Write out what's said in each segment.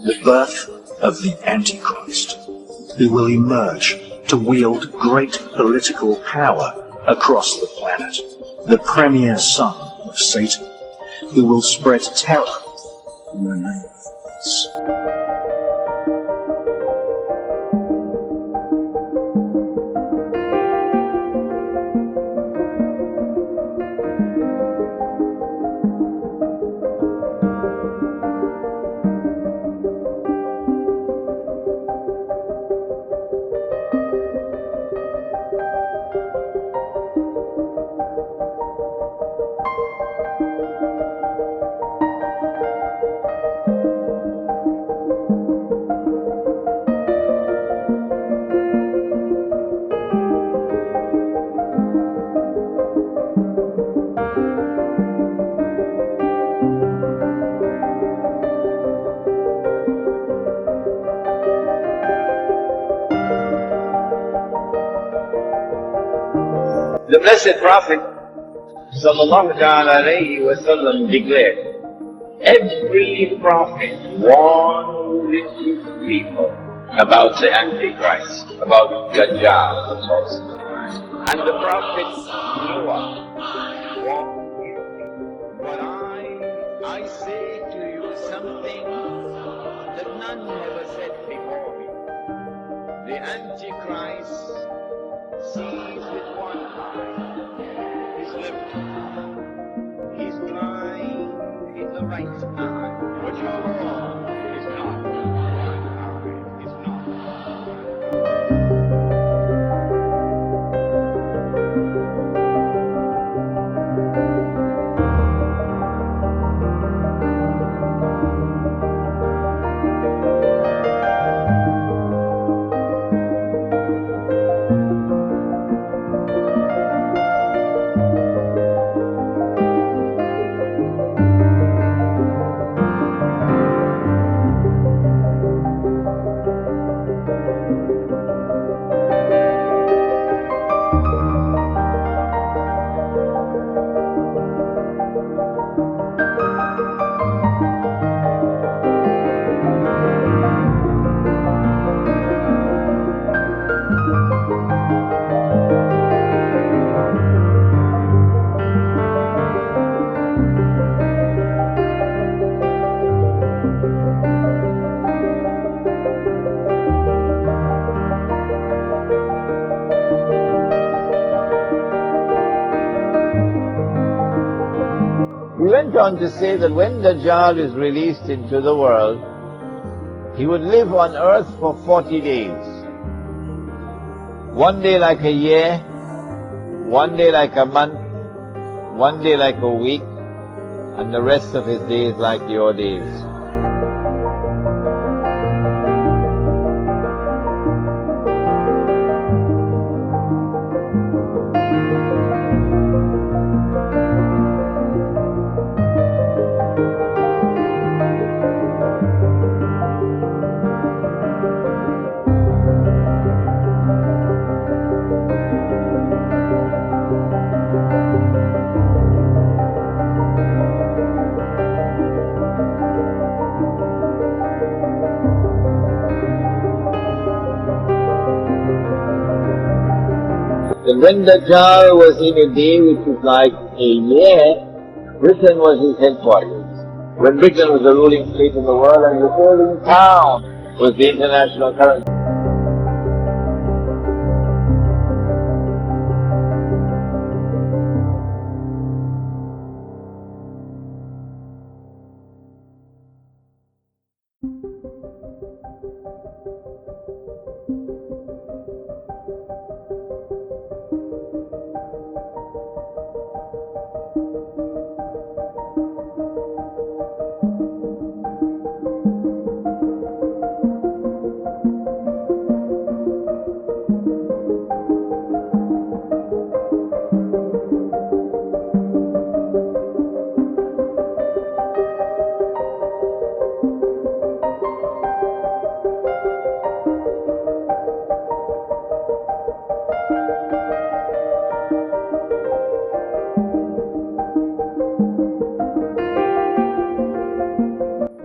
The birth of the Antichrist, who will emerge to wield great political power across the planet. The premier son of Satan, who will spread terror in the name of peace. The Blessed Prophet sallallahu alayhi wa sallam declared, every prophet warned his people about the Antichrist, about Dajjal, the false Christ. And the Prophet Noah warned his people. But I say to you something that none ever said before me. The Antichrist sees with one eye, his left eye, he's blind in the right eye, but your Lord is not one eye, is not. He went on to say that when Dajjal is released into the world, he would live on earth for 40 days. One day like a year, one day like a month, one day like a week, and the rest of his days like your days. And when Dajjal was in a day which is like a year, Britain was his headquarters. When Britain was the ruling state in the world and the ruling town was the international currency.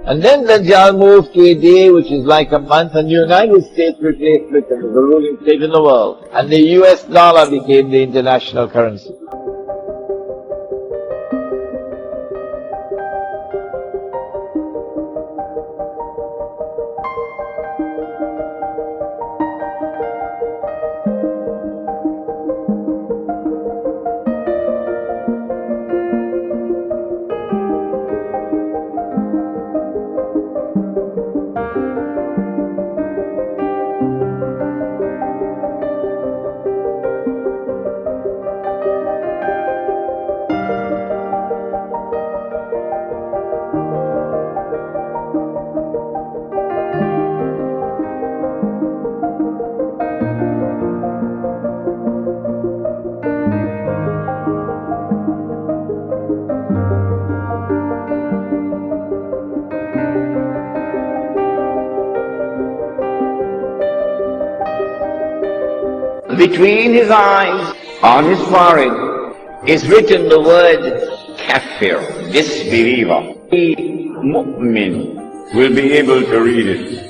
And then Dajjal moved to a day which is like a month, and the United States replaced Britain as the ruling state in the world. And the US dollar became the international currency. Between his eyes, on his forehead, is written the word kafir, disbeliever. A mu'min will be able to read it.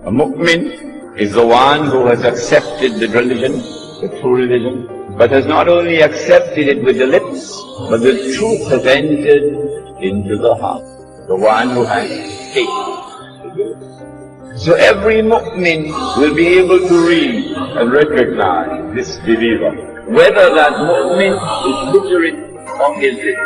A mu'min is the one who has accepted the religion, the true religion, but has not only accepted it with the lips, but the truth has entered into the heart. The one who has faith. So every mu'min will be able to read and recognize this believer, whether that mu'min is literate or illiterate.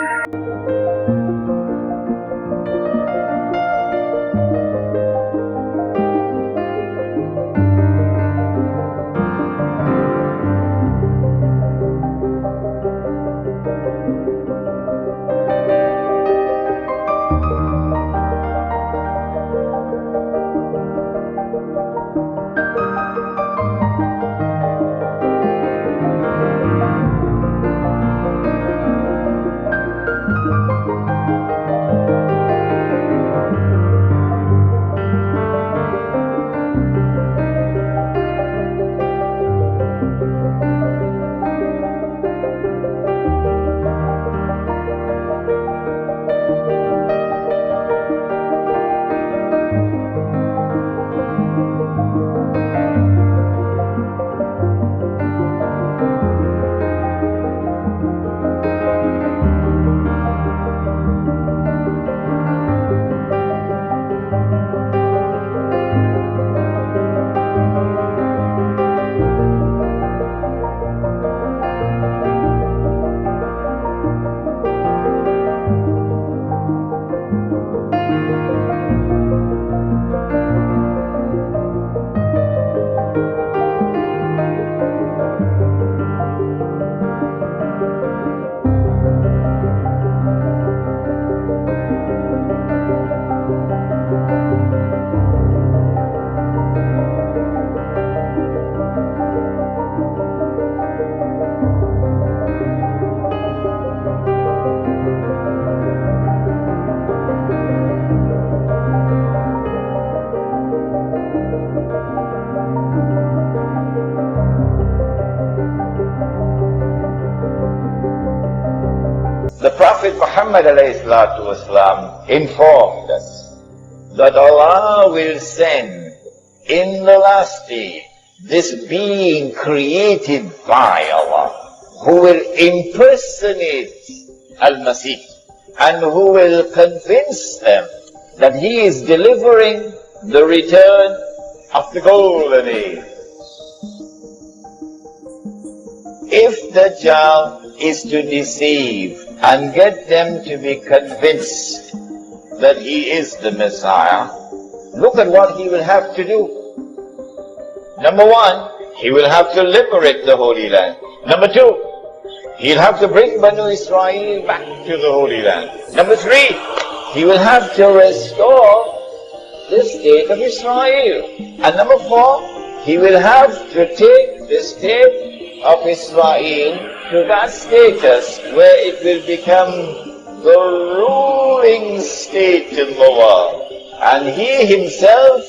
The Prophet Muhammad ﷺ informed us that Allah will send in the last day this being created by Allah, who will impersonate Al-Masih and who will convince them that he is delivering the return of the golden age. If Dajjal is to deceive and get them to be convinced that he is the Messiah, look at what he will have to do. Number one, he will have to liberate the Holy Land. Number two, he'll have to bring Banu Israel back to the Holy Land. Number three, he will have to restore the state of Israel. And number four, he will have to take the state of Israel to that status where it will become the ruling state in the world. And he himself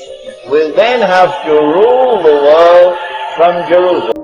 will then have to rule the world from Jerusalem.